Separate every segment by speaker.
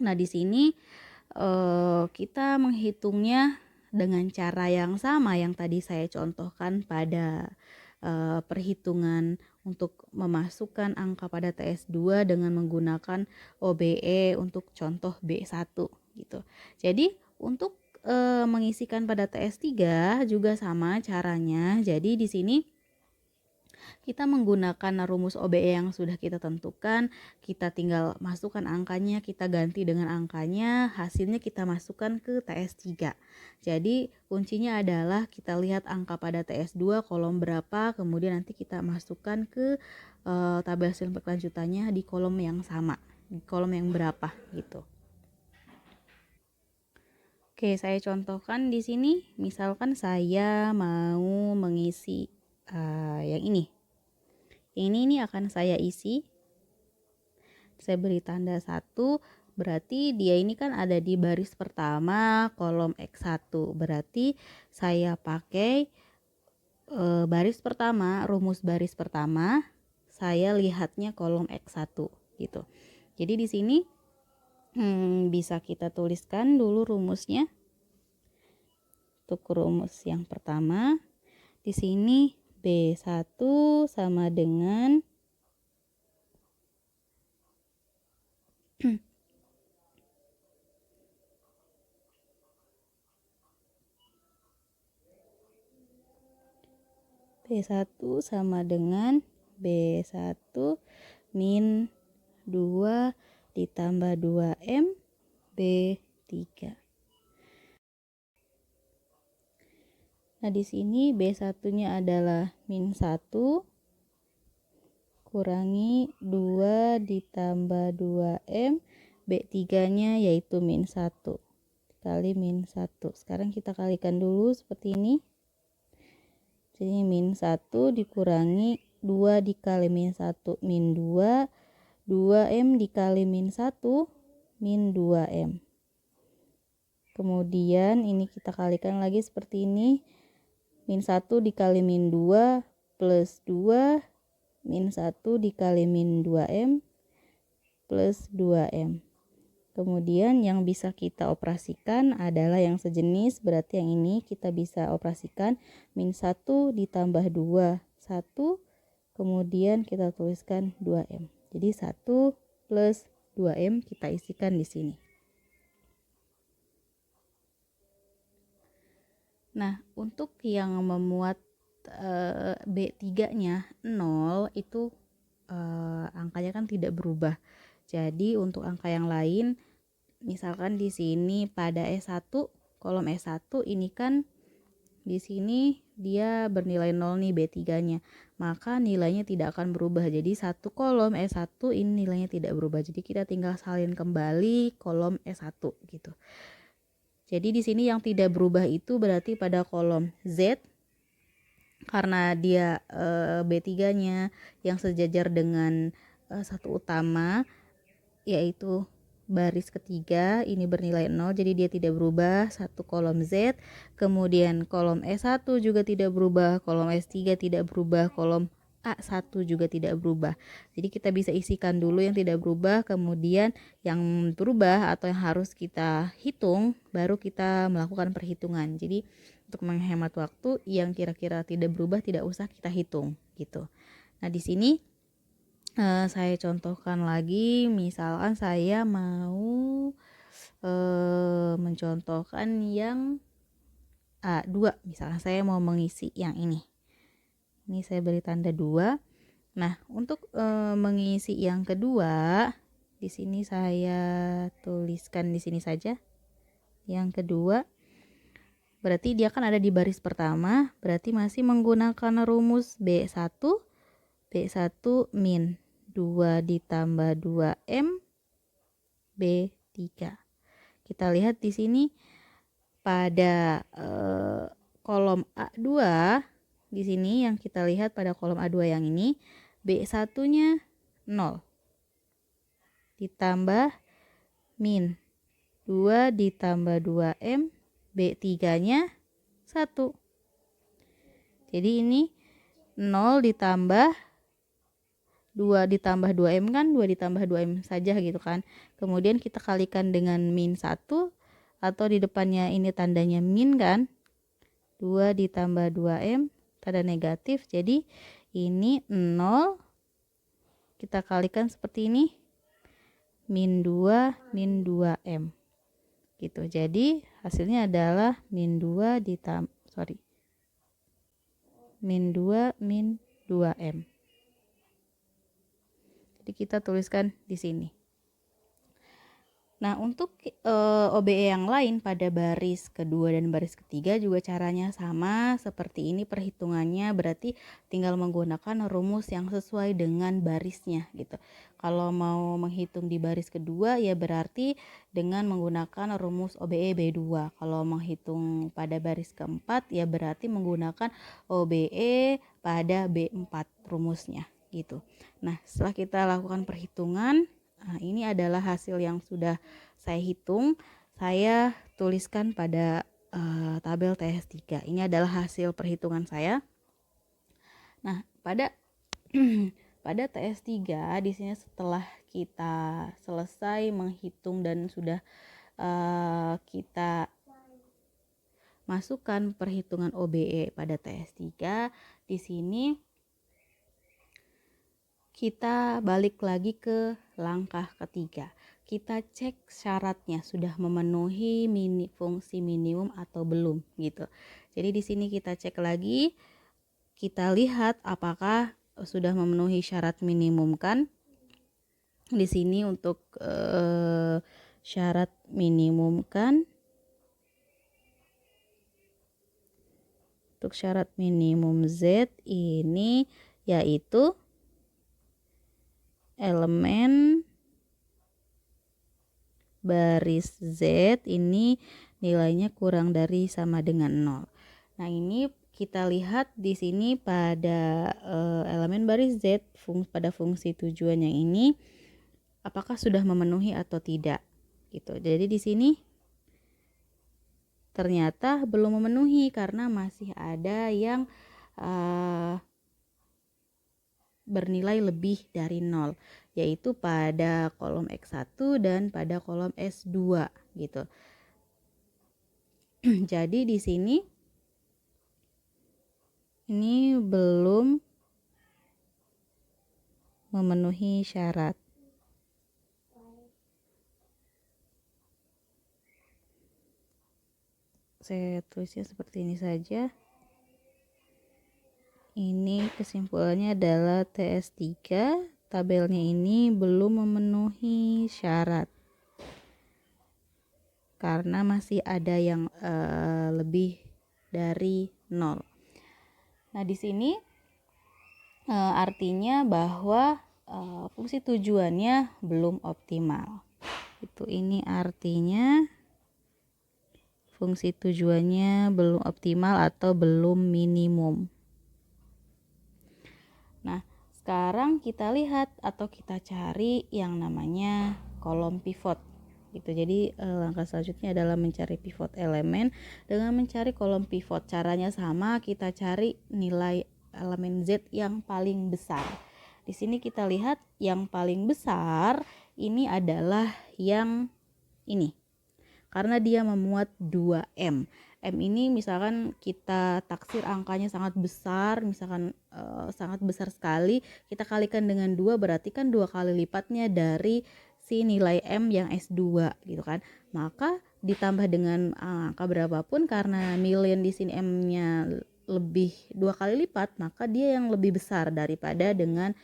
Speaker 1: Nah, di sini kita menghitungnya dengan cara yang sama yang tadi saya contohkan pada perhitungan untuk memasukkan angka pada TS2 dengan menggunakan OBE untuk contoh B1 gitu. Jadi untuk mengisikan pada TS3 juga sama caranya. Jadi di sini kita menggunakan rumus OBE yang sudah kita tentukan, kita tinggal masukkan angkanya, kita ganti dengan angkanya, hasilnya kita masukkan ke TS3. Jadi kuncinya adalah kita lihat angka pada TS2 kolom berapa, kemudian nanti kita masukkan ke tabel hasil berkelanjutannya di kolom yang sama, di kolom yang berapa gitu. Oke, saya contohkan di sini, misalkan saya mau mengisi yang ini. Ini akan saya isi. Saya beri tanda 1, berarti dia ini kan ada di baris pertama kolom X1. Berarti saya pakai baris pertama, rumus baris pertama, saya lihatnya kolom X1 gitu. Jadi di sini bisa kita tuliskan dulu rumusnya. Untuk rumus yang pertama, di sini B1 sama dengan B1 sama dengan B1 min 2 ditambah 2M B3. Nah, di sini B1-nya adalah min 1 kurangi 2 ditambah 2M, B3-nya yaitu min 1 kali min 1. Sekarang kita kalikan dulu seperti ini. Jadi min 1 dikurangi 2 dikali min 1 min 2, 2M dikali min 1 min 2M. Kemudian ini kita kalikan lagi seperti ini. Min 1 dikali min 2 plus 2 min 1 dikali min 2M plus 2M. Kemudian yang bisa kita operasikan adalah yang sejenis, berarti yang ini kita bisa operasikan min 1 ditambah 2, 1, kemudian kita tuliskan 2M. Jadi 1 plus 2M kita isikan di sini. Nah, untuk yang memuat B3-nya 0 itu angkanya kan tidak berubah. Jadi untuk angka yang lain, misalkan di sini pada S1, kolom S1 ini kan di sini dia bernilai 0 nih B3-nya. Maka nilainya tidak akan berubah. Jadi satu kolom S1 ini nilainya tidak berubah. Jadi kita tinggal salin kembali kolom S1 gitu. Jadi di sini yang tidak berubah itu berarti pada kolom Z, karena dia B3-nya yang sejajar dengan satu utama, yaitu baris ketiga ini bernilai 0, jadi dia tidak berubah. Satu kolom Z, kemudian kolom S1 juga tidak berubah, kolom S3 tidak berubah, kolom A1 juga tidak berubah. Jadi kita bisa isikan dulu yang tidak berubah, kemudian yang berubah atau yang harus kita hitung baru kita melakukan perhitungan. Jadi untuk menghemat waktu, yang kira-kira tidak berubah tidak usah kita hitung gitu. Nah, di sini saya contohkan lagi, misalkan saya mau mencontohkan yang A2, misalkan saya mau mengisi yang ini. Ini saya beri tanda 2. Nah, untuk mengisi yang kedua, di sini saya tuliskan di sini saja. Yang kedua, berarti dia kan ada di baris pertama, berarti masih menggunakan rumus B1 min 2 ditambah 2M B3. Kita lihat di sini pada kolom A2, di sini yang kita lihat pada kolom A2 yang ini, B1-nya 0 ditambah min 2 ditambah 2M B3-nya 1. Jadi ini 0 ditambah 2 ditambah 2M kan 2 ditambah 2M saja gitu kan. Kemudian kita kalikan dengan min 1 atau di depannya ini tandanya min kan. 2 ditambah 2M tanda negatif. Jadi ini 0 kita kalikan seperti ini. Min 2 min 2M. Gitu. Jadi hasilnya adalah min 2 ditambah min 2 min 2M. Jadi kita tuliskan di sini. Nah, untuk OBE yang lain pada baris kedua dan baris ketiga juga caranya sama seperti ini perhitungannya, berarti tinggal menggunakan rumus yang sesuai dengan barisnya gitu. Kalau mau menghitung di baris kedua ya berarti dengan menggunakan rumus OBE B2. Kalau menghitung pada baris keempat ya berarti menggunakan OBE pada B4 rumusnya gitu. Nah, setelah kita lakukan perhitungan, nah, ini adalah hasil yang sudah saya hitung, saya tuliskan pada tabel TS3. Ini adalah hasil perhitungan saya. Nah, pada pada TS3 di sini setelah kita selesai menghitung dan sudah kita masukkan perhitungan OBE pada TS3, di sini kita balik lagi ke langkah ketiga. Kita cek syaratnya sudah memenuhi fungsi minimum atau belum gitu. Jadi di sini kita cek lagi, kita lihat apakah sudah memenuhi syarat minimum kan. Di sini untuk syarat minimum kan. Untuk syarat minimum Z ini yaitu elemen baris Z ini nilainya kurang dari sama dengan 0. Nah, ini kita lihat di sini pada elemen baris Z pada fungsi tujuan yang ini apakah sudah memenuhi atau tidak gitu. Jadi di sini ternyata belum memenuhi karena masih ada yang bernilai lebih dari 0, yaitu pada kolom X1 dan pada kolom S2 gitu. Jadi di sini ini belum memenuhi syarat. Saya tulisnya seperti ini saja. Ini kesimpulannya adalah TS3 tabelnya ini belum memenuhi syarat karena masih ada yang lebih dari 0. Nah, di sini artinya bahwa fungsi tujuannya belum optimal. Ini artinya fungsi tujuannya belum optimal atau belum minimum. Nah, sekarang kita lihat atau kita cari yang namanya kolom pivot gitu. Jadi langkah selanjutnya adalah mencari pivot elemen dengan mencari kolom pivot. Caranya sama, kita cari nilai elemen Z yang paling besar. Di sini kita lihat yang paling besar ini adalah yang ini. Karena dia memuat 2M. M ini misalkan kita taksir angkanya sangat besar, misalkan sangat besar sekali, kita kalikan dengan 2 berarti kan 2 kali lipatnya dari si nilai M yang S2 gitu kan. Maka ditambah dengan angka berapapun karena million di sini M-nya lebih 2 kali lipat, maka dia yang lebih besar daripada dengan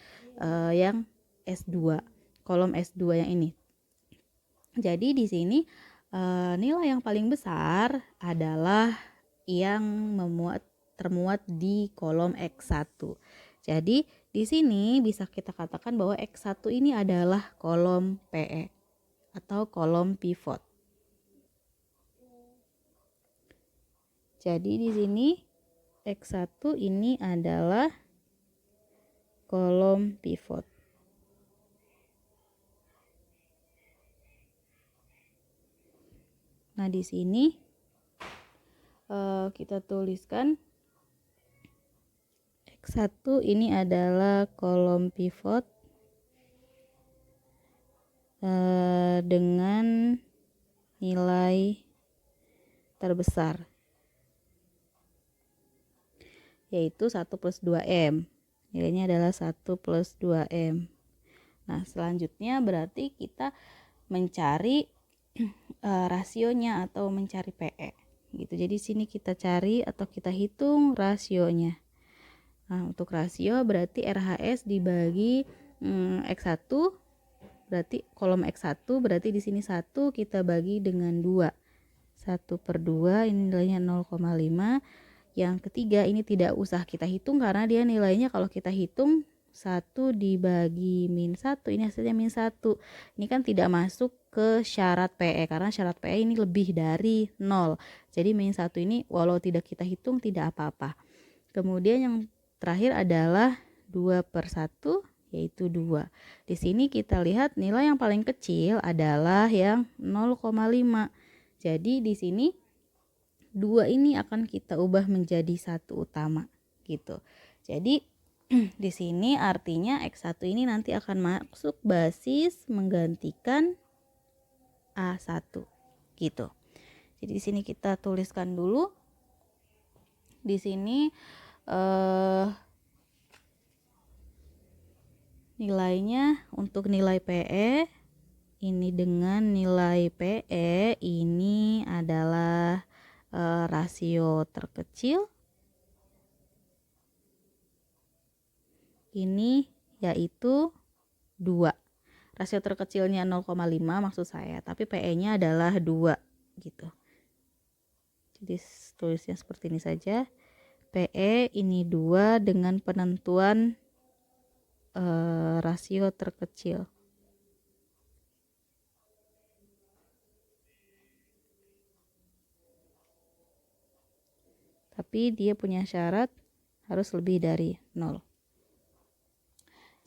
Speaker 1: yang S2, kolom S2 yang ini. Jadi di sini nilai yang paling besar adalah yang termuat di kolom X1. Jadi di sini bisa kita katakan bahwa X1 ini adalah kolom PE atau kolom pivot. Jadi di sini X1 ini adalah kolom pivot. Nah, di sini kita tuliskan X1 ini adalah kolom pivot dengan nilai terbesar, yaitu 1 plus 2M. Nilainya adalah 1 plus 2M. Nah, selanjutnya berarti kita mencari rasionya atau mencari PE gitu. Jadi sini kita cari atau kita hitung rasionya. Nah, untuk rasio berarti RHS dibagi X1, berarti kolom X1 berarti di sini 1 kita bagi dengan 2. 1/2 ini nilainya 0,5. Yang ketiga ini tidak usah kita hitung karena dia nilainya kalau kita hitung 1 dibagi min 1 ini hasilnya min 1. Ini kan tidak masuk ke syarat PE karena syarat PE ini lebih dari 0. Jadi min 1 ini walau tidak kita hitung tidak apa-apa. Kemudian yang terakhir adalah 2/1 yaitu 2. Di sini kita lihat nilai yang paling kecil adalah yang 0,5. Jadi di sini 2 ini akan kita ubah menjadi 1 utama gitu. Jadi di sini artinya X1 ini nanti akan masuk basis menggantikan A1 gitu. Jadi di sini kita tuliskan dulu. Di sini nilainya untuk nilai PE ini dengan nilai PE ini adalah rasio terkecil. Ini yaitu 2. Rasio terkecilnya 0,5 maksud saya, tapi PE-nya adalah 2 gitu. Jadi tulisnya seperti ini saja. PE ini 2 dengan penentuan rasio terkecil. Tapi dia punya syarat harus lebih dari 0.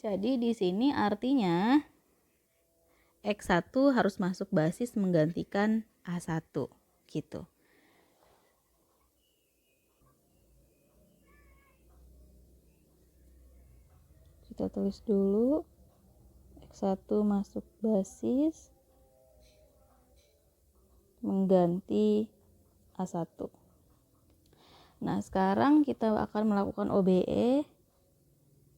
Speaker 1: Jadi di sini artinya X1 harus masuk basis menggantikan A1 gitu. Kita tulis dulu X1 masuk basis mengganti A1. Nah, sekarang kita akan melakukan OBE.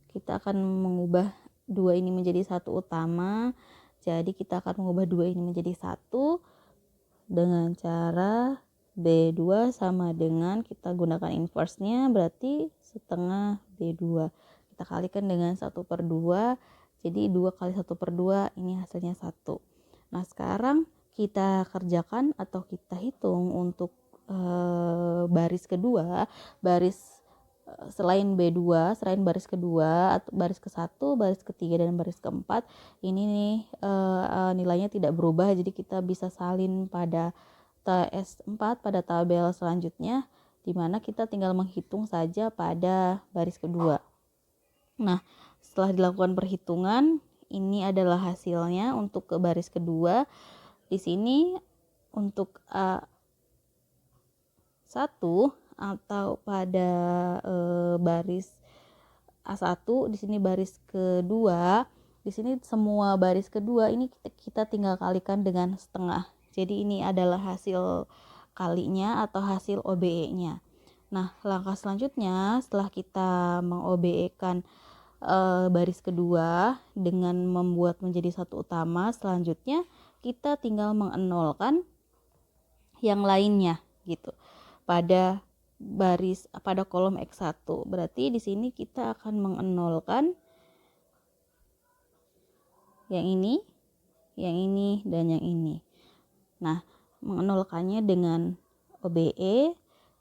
Speaker 1: Kita akan mengubah 2 ini menjadi 1 utama. Jadi kita akan mengubah 2 ini menjadi 1 dengan cara B2 sama dengan kita gunakan inverse-nya berarti setengah B2. Kita kalikan dengan 1/2. Jadi 2 kali 1/2 ini hasilnya 1. Nah, sekarang kita kerjakan atau kita hitung untuk baris kedua, selain B2, selain baris kedua atau baris ke-1, baris ketiga dan baris keempat ini nih nilainya tidak berubah, jadi kita bisa salin pada TS4 pada tabel selanjutnya, di mana kita tinggal menghitung saja pada baris kedua. Nah, setelah dilakukan perhitungan, ini adalah hasilnya untuk ke baris kedua. Di sini untuk A1 atau pada baris A1 di sini baris kedua, di sini semua baris kedua ini kita tinggal kalikan dengan setengah. Jadi ini adalah hasil kalinya atau hasil OBE-nya. Nah, langkah selanjutnya setelah kita meng-OBE-kan baris kedua dengan membuat menjadi 1 utama, selanjutnya kita tinggal mengenolkan yang lainnya gitu. Pada kolom X1. Berarti di sini kita akan mengenolkan yang ini, dan yang ini. Nah, mengenolkannya dengan OBE.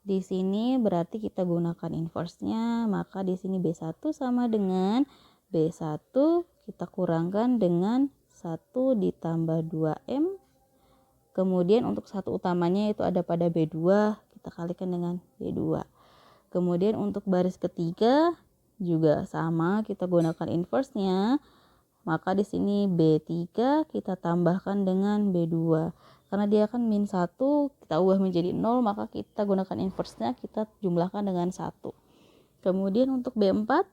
Speaker 1: Di sini berarti kita gunakan inverse-nya, maka di sini B1 sama dengan B1 kita kurangkan dengan 1 ditambah 2M. Kemudian untuk 1 utamanya itu ada pada B2, kita kalikan dengan B2. Kemudian untuk baris ketiga juga sama, kita gunakan inverse-nya. Maka di sini B3 kita tambahkan dengan B2. Karena dia kan min 1, kita ubah menjadi 0, maka kita gunakan inverse-nya, kita jumlahkan dengan 1. Kemudian untuk B4,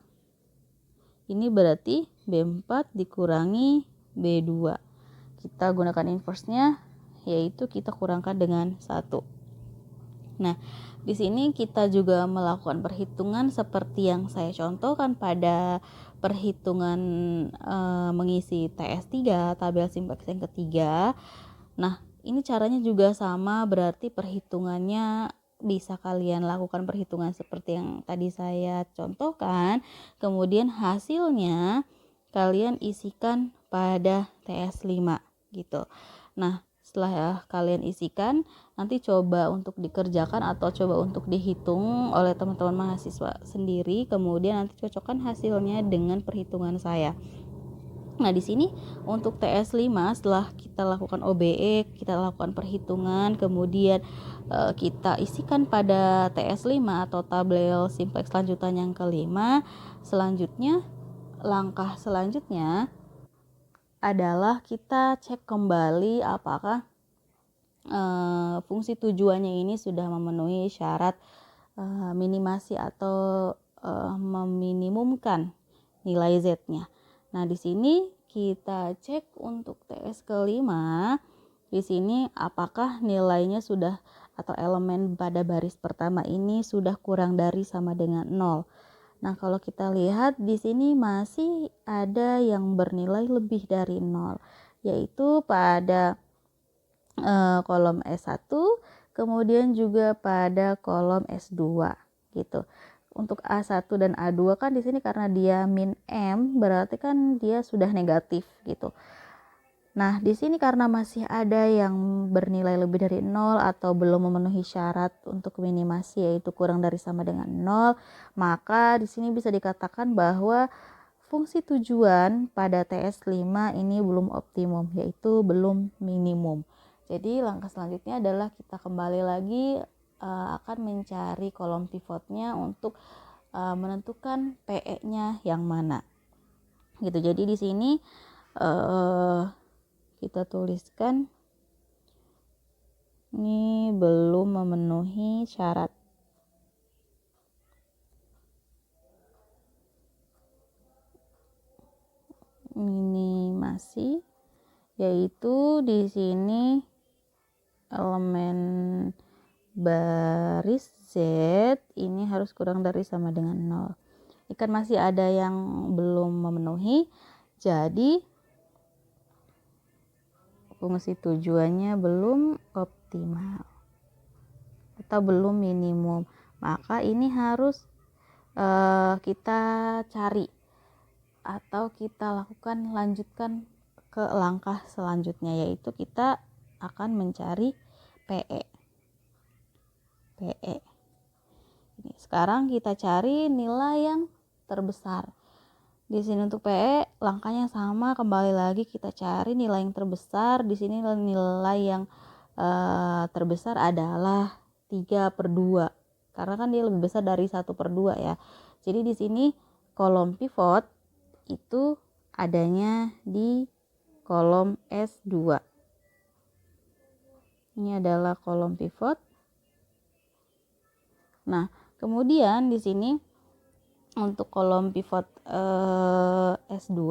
Speaker 1: ini berarti B4 dikurangi B2. kita gunakan inverse-nya, yaitu kita kurangkan dengan 1. Nah, di sini kita juga melakukan perhitungan seperti yang saya contohkan pada perhitungan mengisi TS3, tabel simplex yang ketiga. Nah, ini caranya juga sama, berarti perhitungannya bisa kalian lakukan perhitungan seperti yang tadi saya contohkan. Kemudian hasilnya kalian isikan pada TS5 gitu. Nah, setelah kalian isikan, nanti coba untuk dikerjakan atau coba untuk dihitung oleh teman-teman mahasiswa sendiri, kemudian nanti cocokkan hasilnya dengan perhitungan saya. Nah, di sini untuk TS5 setelah kita lakukan OBE, kita lakukan perhitungan, kemudian kita isikan pada TS5 atau tabel simplex lanjutan yang kelima. Selanjutnya, langkah selanjutnya adalah kita cek kembali apakah fungsi tujuannya ini sudah memenuhi syarat minimasi atau meminimumkan nilai Z-nya. Nah, di sini kita cek untuk TS kelima. Di sini apakah nilainya sudah atau elemen pada baris pertama ini sudah kurang dari sama dengan 0. Nah, kalau kita lihat di sini masih ada yang bernilai lebih dari 0, yaitu pada kolom S1, kemudian juga pada kolom S2 gitu. Untuk A1 dan A2 kan di sini karena dia min M, berarti kan dia sudah negatif gitu. Nah, di sini karena masih ada yang bernilai lebih dari 0 atau belum memenuhi syarat untuk minimasi, yaitu kurang dari sama dengan 0, maka di sini bisa dikatakan bahwa fungsi tujuan pada TS5 ini belum optimum, yaitu belum minimum. Jadi langkah selanjutnya adalah kita kembali lagi akan mencari kolom pivotnya untuk menentukan PE-nya yang mana. Gitu. Jadi di sini kita tuliskan ini belum memenuhi syarat. Minimasi, yaitu di sini elemen baris Z ini harus kurang dari sama dengan 0. Ini kan masih ada yang belum memenuhi, jadi fungsi tujuannya belum optimal atau belum minimum. Maka ini harus kita cari atau kita lanjutkan ke langkah selanjutnya, yaitu kita akan mencari PE. Ini sekarang kita cari nilai yang terbesar. Di sini untuk PE langkahnya sama, kembali lagi kita cari nilai yang terbesar. Di sini nilai yang terbesar adalah 3/2. Karena kan dia lebih besar dari 1/2 ya. Jadi di sini kolom pivot itu adanya di kolom S2. Ini adalah kolom pivot. Nah, kemudian di sini untuk kolom pivot S2,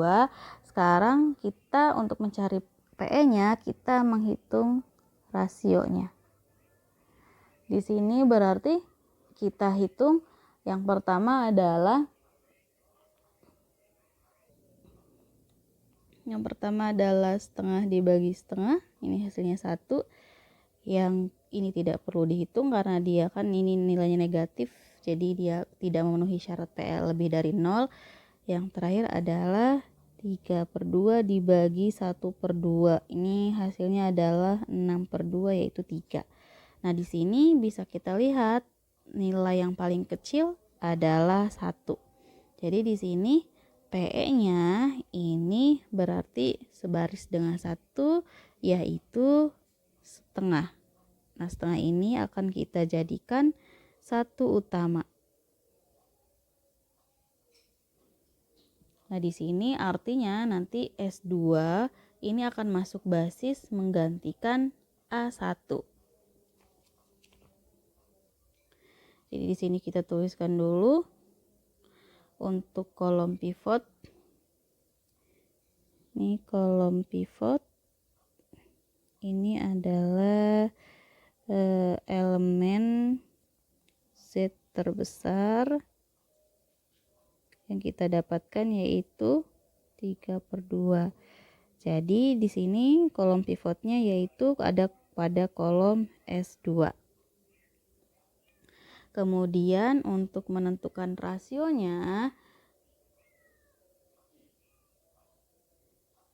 Speaker 1: sekarang kita untuk mencari PE-nya kita menghitung rasionya. Di sini berarti kita hitung yang pertama adalah setengah dibagi setengah, ini hasilnya 1. Yang ini tidak perlu dihitung karena dia kan ini nilainya negatif, jadi dia tidak memenuhi syarat PE lebih dari 0. Yang terakhir adalah 3/2 dibagi 1/2. Ini hasilnya adalah 6/2, yaitu 3. Nah, di sini bisa kita lihat nilai yang paling kecil adalah 1. Jadi di sini PE-nya ini berarti sebaris dengan 1, yaitu setengah. Nah, setengah ini akan kita jadikan 1 utama. Nah, di sini artinya nanti S2 ini akan masuk basis menggantikan A1. Jadi di sini kita tuliskan dulu untuk kolom pivot. Ini kolom pivot ini adalah elemen Z terbesar yang kita dapatkan yaitu 3/2. Jadi di sini kolom pivotnya yaitu ada pada kolom S2. Kemudian untuk menentukan rasionya,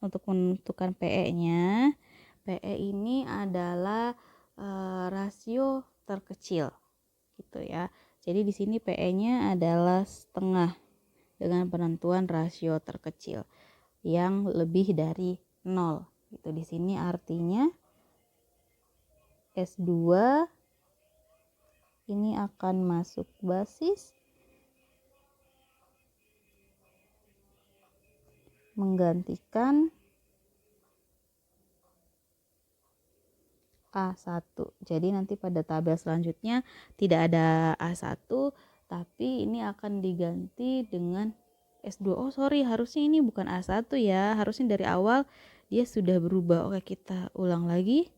Speaker 1: untuk menentukan PE-nya, PE ini adalah rasio terkecil gitu ya. Jadi di sini PE-nya adalah setengah dengan penentuan rasio terkecil yang lebih dari 0. Gitu. Di sini artinya S2 ini akan masuk basis menggantikan A1. Jadi nanti pada tabel selanjutnya tidak ada A1, tapi ini akan diganti dengan S2. Oh sorry, harusnya ini bukan A1 ya. Harusnya dari awal dia sudah berubah. Oke, kita ulang lagi.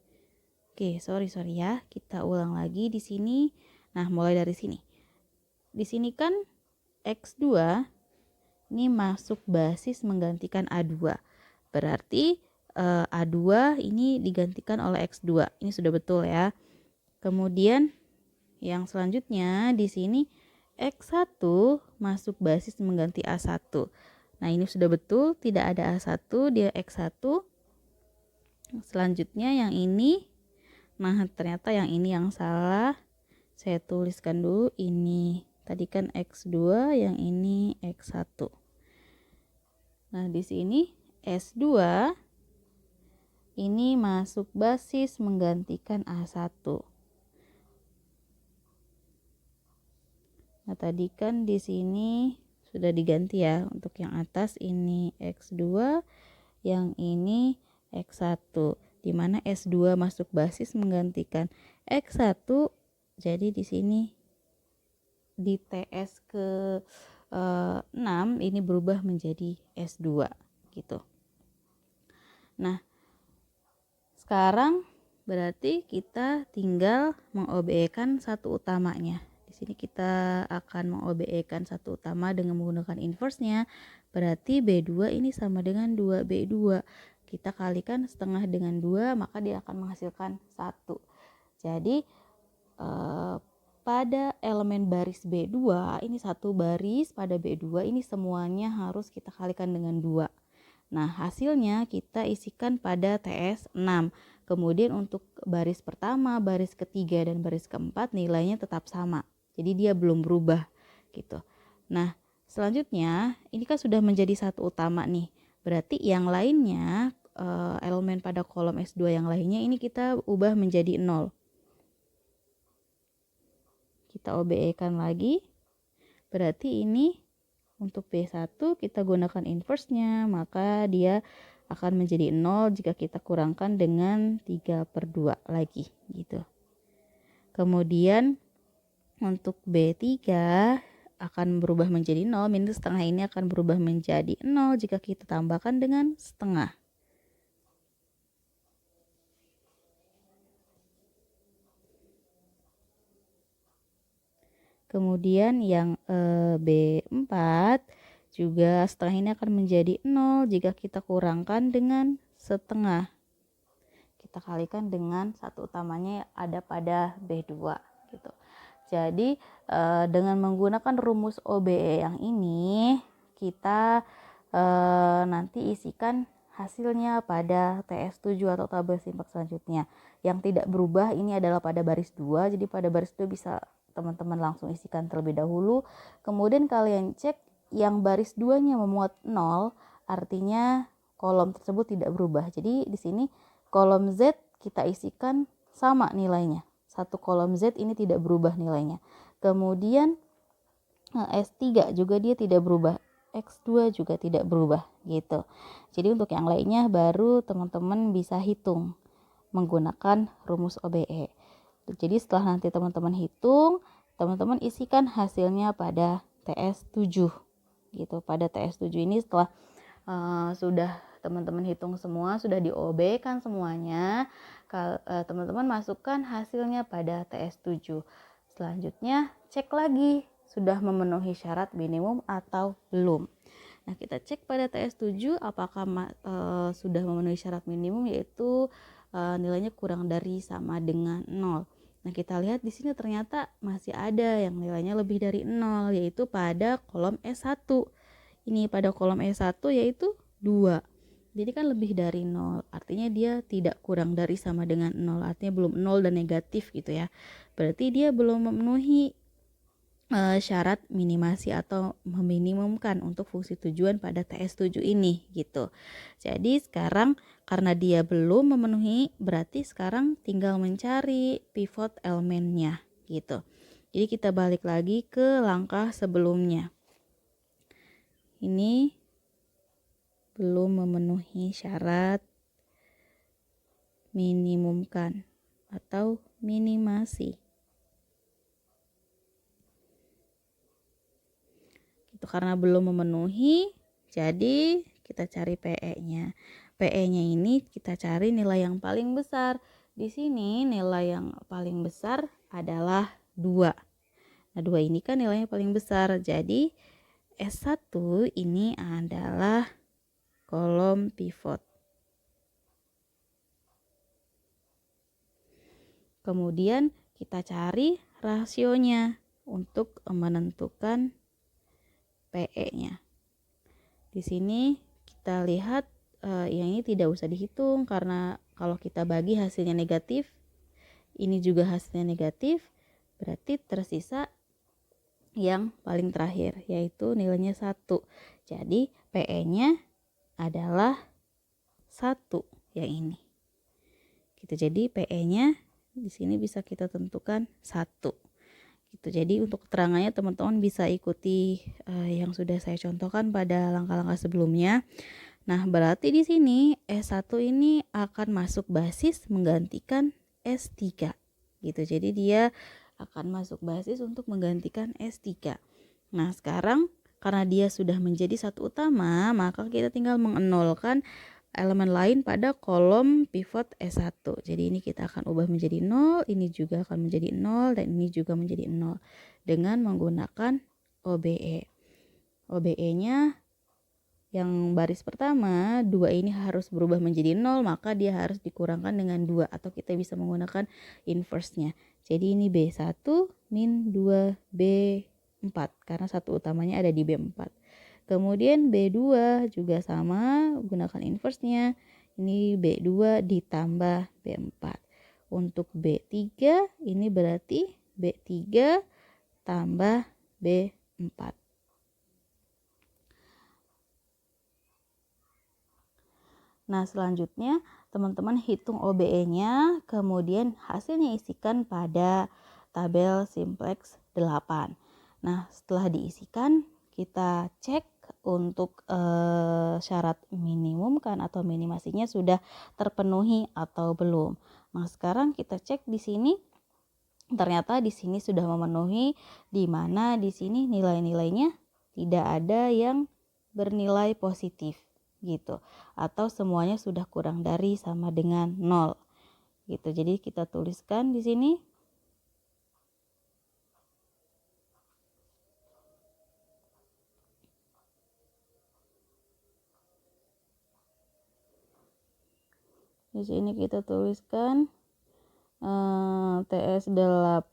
Speaker 1: Oke, sorry ya. Kita ulang lagi di sini. Nah, mulai dari sini. Di sini kan X2 ini masuk basis menggantikan A2. Berarti A2 ini digantikan oleh X2. Ini sudah betul ya. Kemudian yang selanjutnya di sini X1 masuk basis mengganti A1. Nah, ini sudah betul, tidak ada A1, dia X1. Selanjutnya yang ini, nah ternyata yang ini yang salah. Saya tuliskan dulu ini. Tadi kan X2, yang ini X1. Nah, di sini S2 ini masuk basis menggantikan A1. Nah, tadi kan di sini sudah diganti ya. Untuk yang atas ini X2, yang ini X1. Di mana S2 masuk basis menggantikan X1. Jadi di sini di TS ke 6 ini berubah menjadi S2 gitu. Nah, sekarang berarti kita tinggal meng-OBE-kan satu utamanya. Di sini kita akan meng-OBE-kan satu utama dengan menggunakan inverse-nya. Berarti B2 ini sama dengan 2B2. Kita kalikan setengah dengan 2, maka dia akan menghasilkan 1. Jadi pada elemen baris B2, ini satu baris pada B2, ini semuanya harus kita kalikan dengan 2. Nah, hasilnya kita isikan pada TS 6. Kemudian untuk baris pertama, baris ketiga, dan baris keempat nilainya tetap sama. Jadi dia belum berubah gitu. Nah, selanjutnya ini kan sudah menjadi satu utama nih. Berarti yang lainnya, elemen pada kolom S2 yang lainnya ini kita ubah menjadi 0. Kita OBE-kan lagi. Berarti ini untuk B1 kita gunakan inverse-nya, maka dia akan menjadi 0 jika kita kurangkan dengan 3/2 lagi gitu. Kemudian untuk B3 akan berubah menjadi 0, minus setengah ini akan berubah menjadi 0 jika kita tambahkan dengan setengah. Kemudian yang B4 juga setengah ini akan menjadi 0 jika kita kurangkan dengan setengah. Kita kalikan dengan satu utamanya ada pada B2 gitu. Jadi dengan menggunakan rumus OBE yang ini, kita nanti isikan hasilnya pada TS7 atau tabel simpak selanjutnya. Yang tidak berubah ini adalah pada baris 2, jadi pada baris 2 bisa teman-teman langsung isikan terlebih dahulu. Kemudian kalian cek yang baris 2-nya memuat 0, artinya kolom tersebut tidak berubah. Jadi di sini kolom Z kita isikan sama nilainya. Satu kolom Z ini tidak berubah nilainya. Kemudian S3 juga dia tidak berubah. X2 juga tidak berubah gitu. Jadi untuk yang lainnya baru teman-teman bisa hitung menggunakan rumus OBE. Jadi setelah nanti teman-teman hitung, teman-teman isikan hasilnya pada TS7 gitu. Pada TS7 ini setelah sudah teman-teman hitung semua, sudah di OB kan semuanya, teman-teman masukkan hasilnya pada TS7. Selanjutnya cek lagi sudah memenuhi syarat minimum atau belum. Nah, kita cek pada TS7 apakah sudah memenuhi syarat minimum, yaitu nilainya kurang dari sama dengan 0. Nah, kita lihat di sini ternyata masih ada yang nilainya lebih dari 0, yaitu pada kolom S1. Ini pada kolom S1 yaitu 2. Jadi kan lebih dari 0, artinya dia tidak kurang dari sama dengan 0, artinya belum 0 dan negatif gitu ya. Berarti dia belum memenuhi syarat minimasi atau meminimumkan untuk fungsi tujuan pada TS7 ini gitu. Jadi sekarang karena dia belum memenuhi, berarti sekarang tinggal mencari pivot elemennya gitu. Jadi kita balik lagi ke langkah sebelumnya. Ini belum memenuhi syarat minimumkan atau minimasi. Itu karena belum memenuhi, jadi kita cari PE-nya. PE-nya ini kita cari nilai yang paling besar. Di sini nilai yang paling besar adalah 2. Nah, 2 ini kan nilainya paling besar. Jadi S1 ini adalah kolom pivot. Kemudian kita cari rasionya untuk menentukan PE-nya. Di sini kita lihat yang ini tidak usah dihitung karena kalau kita bagi hasilnya negatif, ini juga hasilnya negatif, berarti tersisa yang paling terakhir yaitu nilainya 1. Jadi PE-nya adalah 1 yang ini. Gitu. Jadi PE-nya di sini bisa kita tentukan 1. Gitu. Jadi untuk keterangannya teman-teman bisa ikuti yang sudah saya contohkan pada langkah-langkah sebelumnya. Nah, berarti di sini S1 ini akan masuk basis menggantikan S3. Gitu. Jadi dia akan masuk basis untuk menggantikan S3. Nah, sekarang karena dia sudah menjadi satu utama, maka kita tinggal mengenolkan elemen lain pada kolom pivot S1. Jadi ini kita akan ubah menjadi 0, ini juga akan menjadi 0, dan ini juga menjadi 0 dengan menggunakan OBE. OBE-nya yang baris pertama, 2 ini harus berubah menjadi 0, maka dia harus dikurangkan dengan 2 atau kita bisa menggunakan inverse-nya. Jadi ini B1 min 2 B4 karena satu utamanya ada di B4. Kemudian B2 juga sama, gunakan inverse-nya. Ini B2 ditambah B4. Untuk B3 ini berarti B3 tambah B4. Nah, selanjutnya teman-teman hitung OBE-nya, kemudian hasilnya isikan pada tabel simplex 8. Nah, setelah diisikan, kita cek untuk syarat minimum kan atau minimasinya sudah terpenuhi atau belum. Nah, sekarang kita cek di sini. Ternyata di sini sudah memenuhi, di mana di sini nilai-nilainya tidak ada yang bernilai positif gitu, atau semuanya sudah kurang dari sama dengan 0 gitu. Jadi kita tuliskan di sini kita tuliskan TS8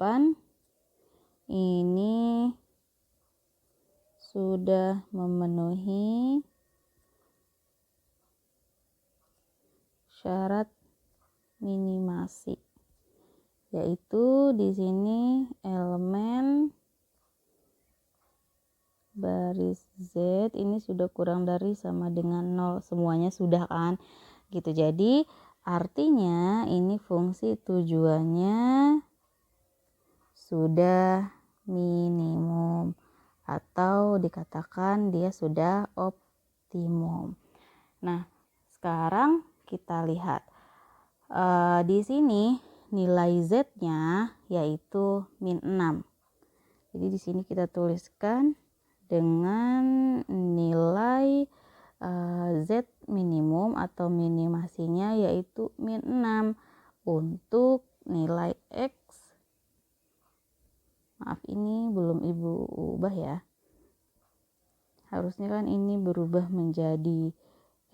Speaker 1: ini sudah memenuhi syarat minimasi, yaitu di sini elemen baris Z ini sudah kurang dari sama dengan 0, semuanya sudah kan gitu. Jadi artinya ini fungsi tujuannya sudah minimum atau dikatakan dia sudah optimum. Nah, sekarang kita lihat di sini nilai Z-nya yaitu min 6. Jadi di sini kita tuliskan dengan nilai Z minimum atau minimasinya yaitu min 6 untuk nilai X. Maaf, ini belum Ibu ubah ya. Harusnya kan ini berubah menjadi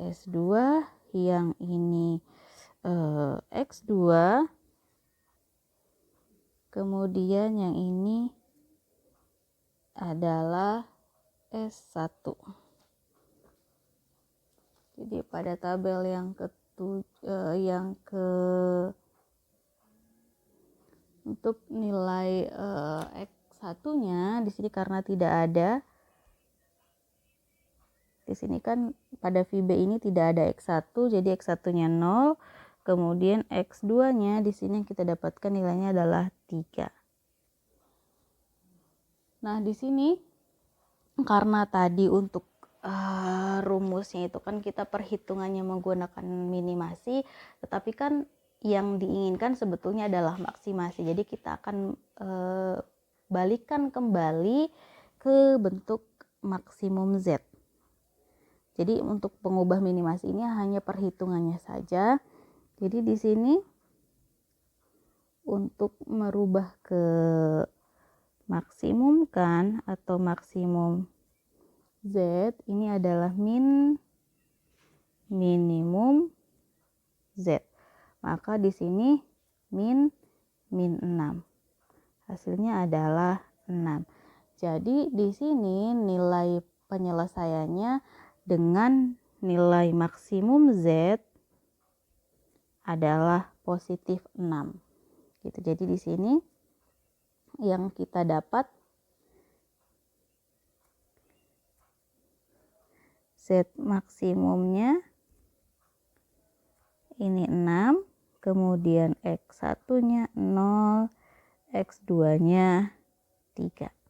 Speaker 1: S2, yang ini X2, kemudian yang ini adalah S1. Jadi pada tabel yang untuk nilai X1-nya di sini karena tidak ada, di sini kan pada VB ini tidak ada X1, jadi X1-nya 0, kemudian X2-nya di sini kita dapatkan nilainya adalah 3. Nah, di sini karena tadi untuk rumusnya itu kan kita perhitungannya menggunakan minimasi, tetapi kan yang diinginkan sebetulnya adalah maksimasi. Jadi kita akan balikan kembali ke bentuk maksimum Z. Jadi untuk pengubah minimasi ini hanya perhitungannya saja. Jadi di sini untuk merubah ke maksimum kan atau maksimum Z, ini adalah minimum Z. Maka di sini min 6. Hasilnya adalah 6. Jadi di sini nilai penyelesaiannya dengan nilai maksimum Z adalah positif 6. Gitu. Jadi di sini yang kita dapat Z maksimumnya ini 6, kemudian X1-nya 0, X2-nya 3.